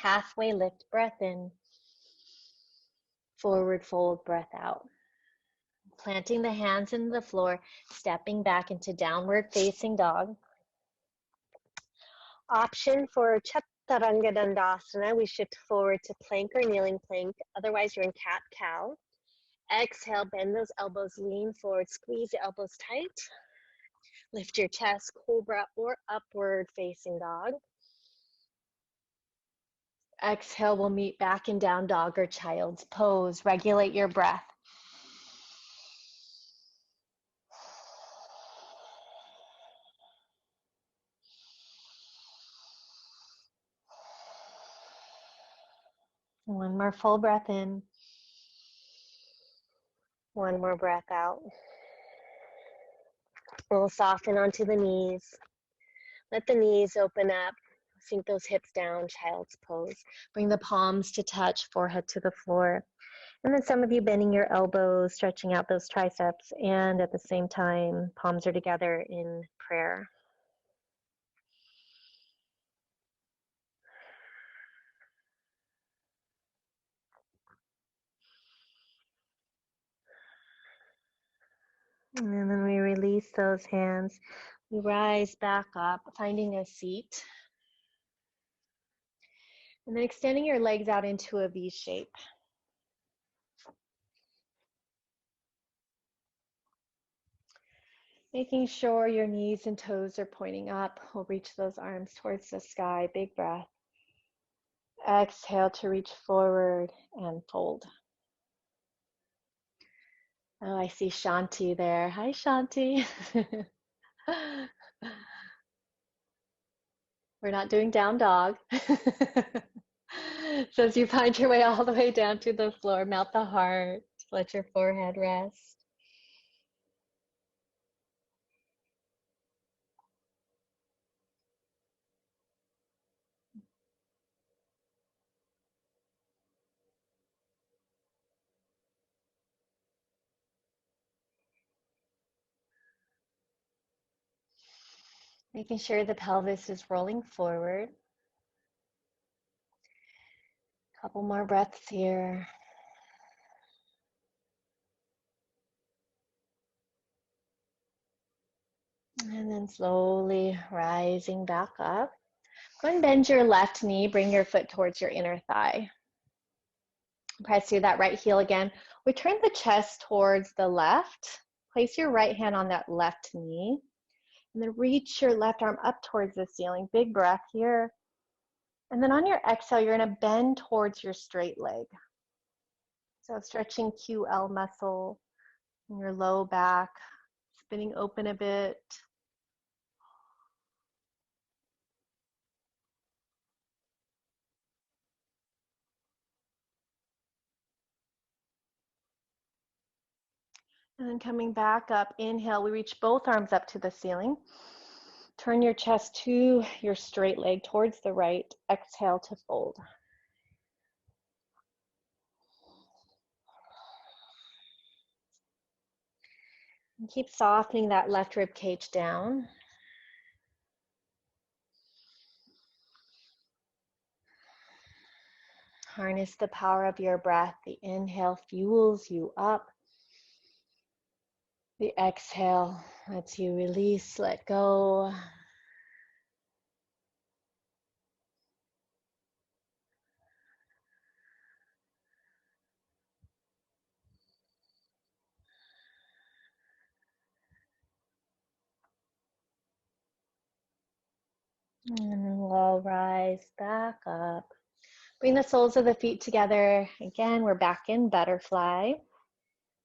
Speaker 2: Halfway lift breath in. Forward fold breath out. Planting the hands in the floor, stepping back into downward facing dog. Option for Chaturanga Dandasana, we shift forward to plank or kneeling plank. Otherwise, you're in cat-cow. Exhale, bend those elbows, lean forward, squeeze the elbows tight. Lift your chest, cobra or upward facing dog. Exhale, we'll meet back in down dog or child's pose. Regulate your breath. One more full breath in. One more breath out. We'll soften onto the knees. Let the knees open up. Sink those hips down, child's pose. Bring the palms to touch, forehead to the floor. And then some of you bending your elbows, stretching out those triceps, and at the same time, palms are together in prayer. And then we release those hands. We rise back up, finding a seat. And then extending your legs out into a V shape. Making sure your knees and toes are pointing up. We'll reach those arms towards the sky. Big breath. Exhale to reach forward and fold. Oh, I see Shanti there. Hi, Shanti. We're not doing down dog. So as you find your way all the way down to the floor, melt the heart, let your forehead rest. Making sure the pelvis is rolling forward. Couple more breaths here. And then slowly rising back up. Go and bend your left knee, bring your foot towards your inner thigh. Press through that right heel again. We turn the chest towards the left. Place your right hand on that left knee. And then reach your left arm up towards the ceiling. Big breath here. And then on your exhale, you're gonna bend towards your straight leg. So stretching QL muscle in your low back, spinning open a bit. And then coming back up, inhale, we reach both arms up to the ceiling. Turn your chest to your straight leg towards the right. Exhale to fold. And keep softening that left rib cage down. Harness the power of your breath. The inhale fuels you up. The exhale lets you release, let go. And then we'll rise back up. Bring the soles of the feet together. Again, we're back in butterfly.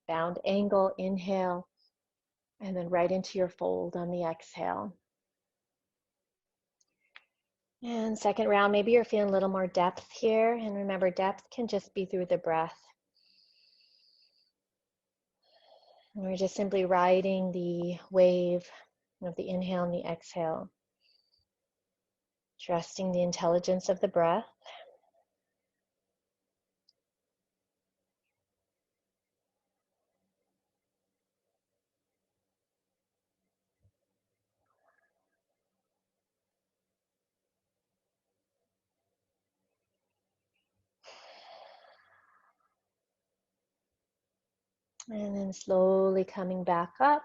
Speaker 2: Bound angle, inhale. And then right into your fold on the exhale. And second round, maybe you're feeling a little more depth here. And remember, depth can just be through the breath. And we're just simply riding the wave of the inhale and the exhale. Trusting the intelligence of the breath.
Speaker 1: And then slowly coming back up.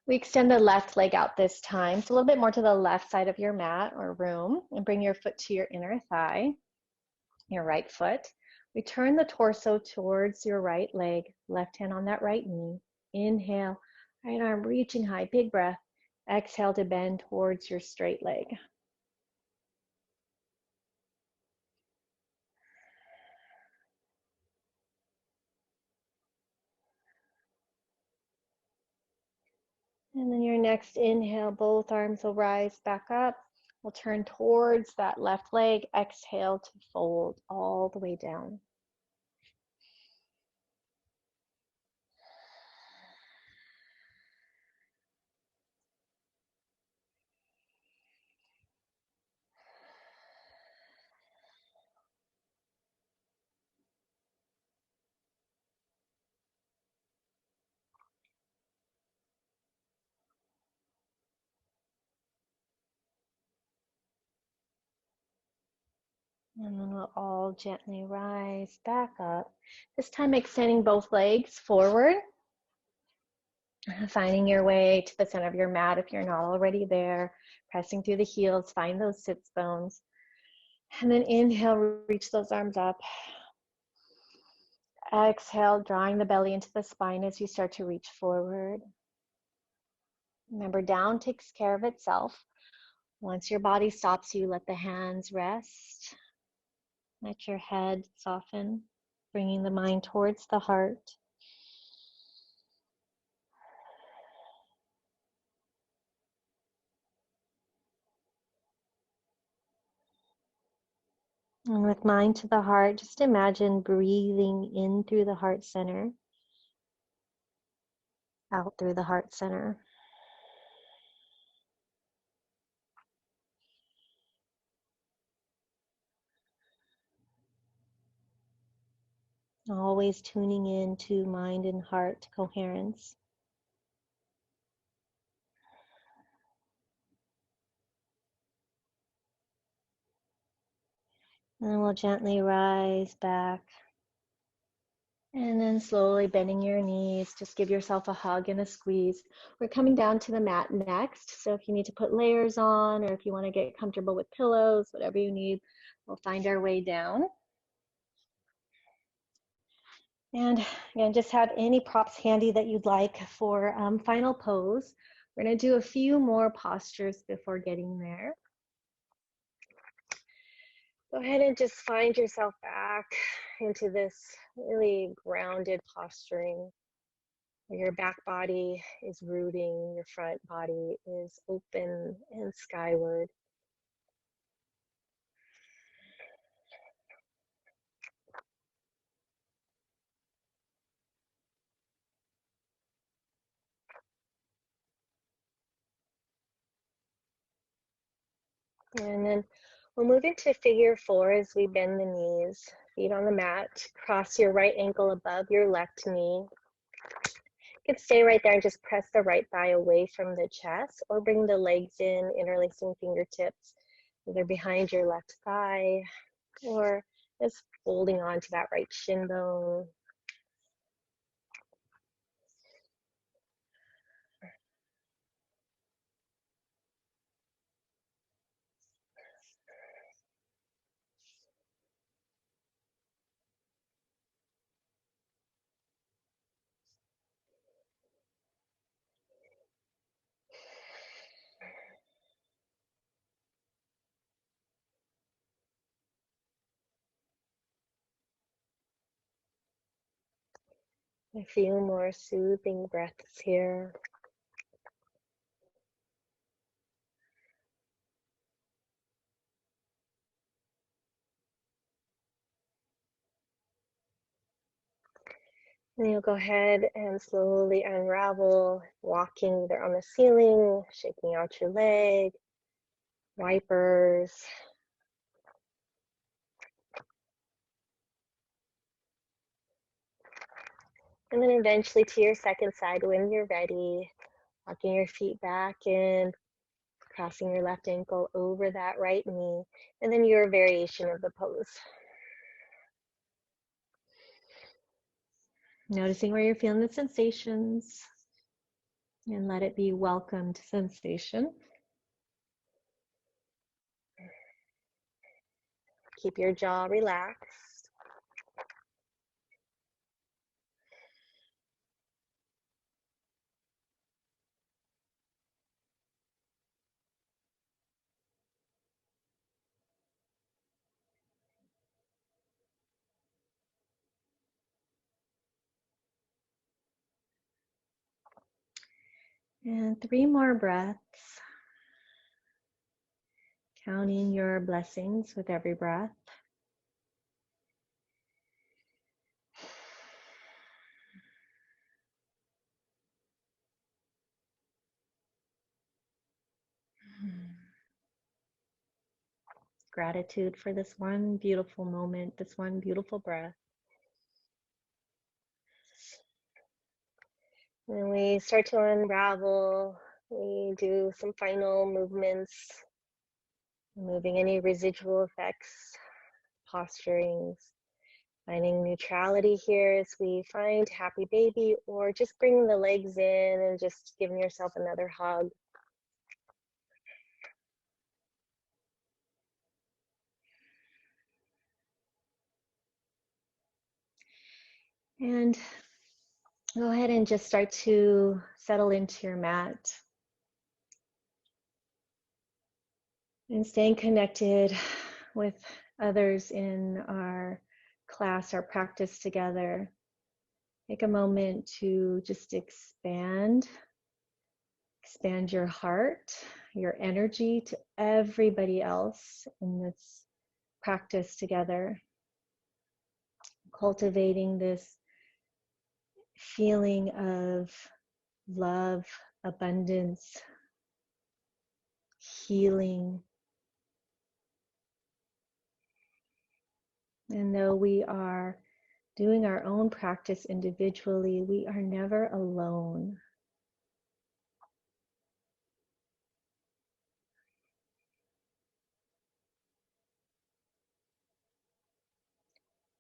Speaker 1: We extend the left leg out this time. So a little bit more to the left side of your mat or room, and bring your foot to your inner thigh, your right foot. We turn the torso towards your right leg, left hand on that right knee. Inhale, right arm reaching high, big breath. Exhale to bend towards your straight leg. And then your next inhale, both arms will rise back up. We'll turn towards that left leg. Exhale to fold all the way down. And then we'll all gently rise back up. This time extending both legs forward, finding your way to the center of your mat if you're not already there, pressing through the heels, find those sits bones. And then inhale, reach those arms up. Exhale, drawing the belly into the spine as you start to reach forward. Remember, down takes care of itself. Once your body stops you, let the hands rest. Let your head soften, bringing the mind towards the heart. And with mind to the heart, just imagine breathing in through the heart center, out through the heart center. Always tuning in to mind and heart coherence. And we'll gently rise back. And then slowly bending your knees, just give yourself a hug and a squeeze. We're coming down to the mat next. So if you need to put layers on, or if you want to get comfortable with pillows, whatever you need, we'll find our way down. And again, just have any props handy that you'd like for final pose. We're going to do a few more postures before getting there. Go ahead and just find yourself back into this really grounded posturing, where your back body is rooting, your front body is open and skyward. And then we'll move into figure 4 as we bend the knees, feet on the mat, cross your right ankle above your left knee. You can stay right there and just press the right thigh away from the chest, or bring the legs in, interlacing fingertips, either behind your left thigh, or just holding on to that right shin bone. A few more soothing breaths here. And you'll go ahead and slowly unravel, walking either on the ceiling, shaking out your leg, wipers. And then eventually to your second side when you're ready, walking your feet back in, crossing your left ankle over that right knee, and then your variation of the pose. Noticing where you're feeling the sensations, and let it be welcomed sensation.
Speaker 2: Keep your jaw relaxed.
Speaker 1: And 3 more breaths, counting your blessings with every breath. Gratitude for this one beautiful moment, this one beautiful breath.
Speaker 2: When we start to unravel, we do some final movements, removing any residual effects, posturings, finding neutrality here as we find happy baby, or just bringing the legs in and just giving yourself another hug.
Speaker 1: And go ahead and just start to settle into your mat. And staying connected with others in our class, our practice together. Take a moment to just expand your heart, your energy to everybody else in this practice together. Cultivating this feeling of love, abundance, healing. And though we are doing our own practice individually, we are never alone.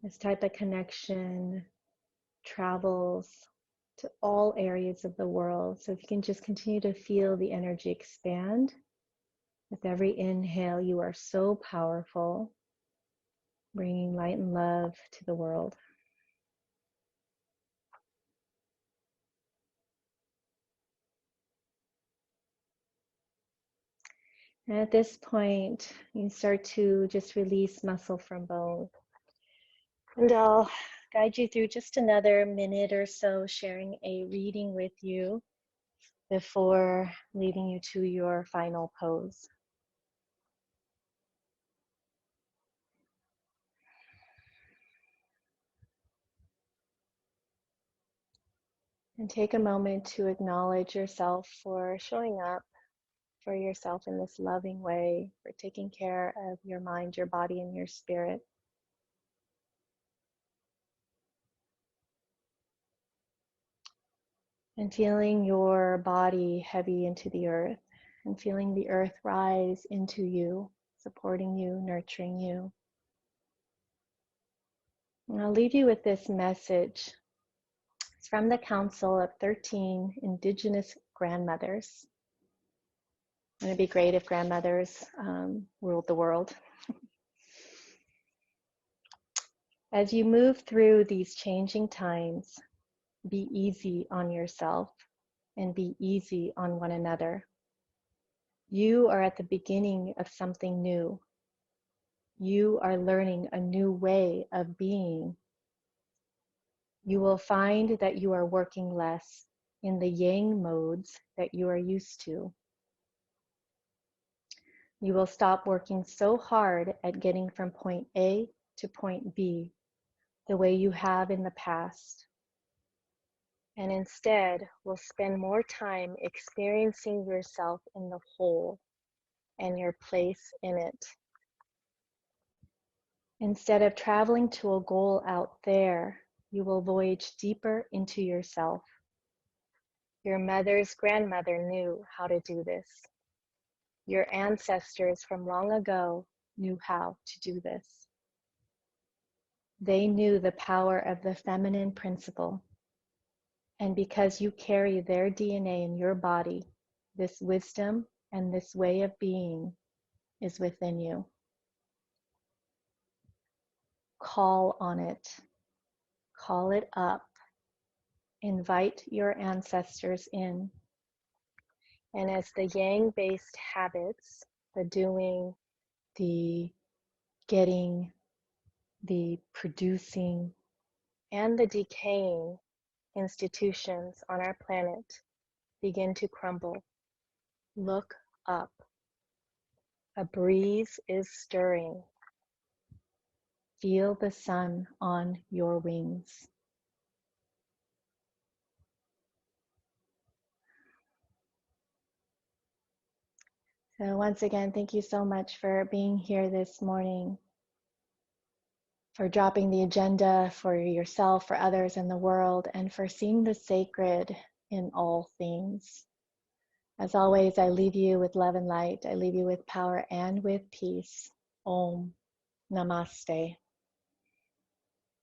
Speaker 1: This type of connection travels to all areas of the world. So if you can just continue to feel the energy expand. With every inhale, you are so powerful, bringing light and love to the world. And at this point, you start to just release muscle from bone. And I'll guide you through just another minute or so, sharing a reading with you before leading you to your final pose. And take a moment to acknowledge yourself for showing up for yourself in this loving way, for taking care of your mind, your body, and your spirit. And feeling your body heavy into the earth, and feeling the earth rise into you, supporting you, nurturing you. And I'll leave you with this message. It's from the Council of 13 Indigenous Grandmothers. Wouldn't it be great if grandmothers ruled the world? As you move through these changing times, be easy on yourself and be easy on one another. You are at the beginning of something new. You are learning a new way of being. You will find that you are working less in the yang modes that you are used to. You will stop working so hard at getting from point A to point B the way you have in the past, and instead will spend more time experiencing yourself in the whole and your place in it. Instead of traveling to a goal out there, you will voyage deeper into yourself. Your mother's grandmother knew how to do this. Your ancestors from long ago knew how to do this. They knew the power of the feminine principle And because you carry their DNA in your body, this wisdom and this way of being is within you. Call on it. Call it up. Invite your ancestors in. And as the yang-based habits, the doing, the getting, the producing, and the decaying institutions on our planet begin to crumble, look up. A breeze is stirring. Feel the sun on your wings. So once again, thank you so much for being here this morning, for dropping the agenda for yourself, for others in the world, and for seeing the sacred in all things. As always, I leave you with love and light. I leave you with power and with peace. Om Namaste.